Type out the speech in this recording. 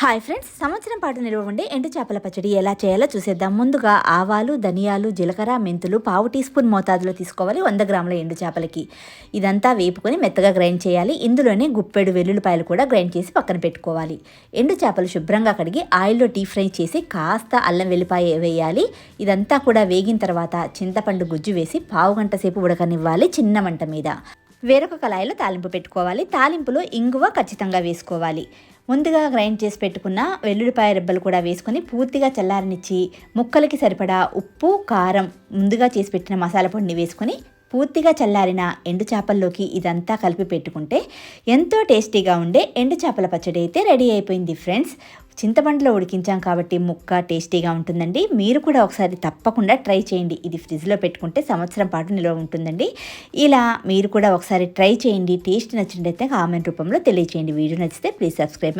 Hi friends, సంవత్సరం పాటు నిల్వ ఉండే ఎండు చేపల పచ్చడి ఎలా చేయాలో చూసేద్దాం. ముందుగా ఆవాలు, ధనియాలు, జీలకర్ర, మెంతులు పావు టీ స్పూన్ మోతాదులో తీసుకోవాలి 100 గ్రాముల ఎండు చేపలకి. ఇదంతా వేపుకొని మెత్తగా గ్రైండ్ చేయాలి. ఇందులోనే గుప్పెడు వెల్లుల్లిపాయలు కూడా గ్రైండ్ చేసి పక్కన పెట్టుకోవాలి. ఎండు చేపలు శుభ్రంగా కడిగి ఆయిల్లో డీప్ ఫ్రై చేసి కాస్త అల్లం వెల్లిపాయ వేయాలి. ఇదంతా కూడా వేగిన తర్వాత చింతపండు గుజ్జు వేసి పావు గంట సేపు ఉడకనివ్వాలి చిన్న మంట మీద. వేరొక కళాయిలో తాలింపు పెట్టుకోవాలి. తాలింపులో ఇంగువ ఖచ్చితంగా వేసుకోవాలి. ముందుగా గ్రైండ్ చేసి పెట్టుకున్న వెల్లుల్లిపాయ రెబ్బలు కూడా వేసుకొని పూర్తిగా చల్లారనిచ్చి ముక్కలకి సరిపడా ఉప్పు, కారం, ముందుగా చేసి పెట్టిన మసాలా పొడిని వేసుకొని పూర్తిగా చల్లారిన ఎండు చేపల్లోకి ఇదంతా కలిపి పెట్టుకుంటే ఎంతో టేస్టీగా ఉండే ఎండు చేపల పచ్చడి అయితే రెడీ అయిపోయింది ఫ్రెండ్స్. చింతపండులో ఉడికించాం కాబట్టి ముక్క టేస్టీగా ఉంటుందండి. మీరు కూడా ఒకసారి తప్పకుండా ట్రై చేయండి. ఇది ఫ్రిడ్జ్లో పెట్టుకుంటే సంవత్సరం పాటు నిల్వ ఉంటుందండి. ఇలా మీరు కూడా ఒకసారి ట్రై చేయండి. టేస్ట్ నచ్చినట్లయితే కామెంట్ రూపంలో తెలియచేయండి. వీడియో నచ్చితే ప్లీజ్ సబ్స్క్రైబ్ మై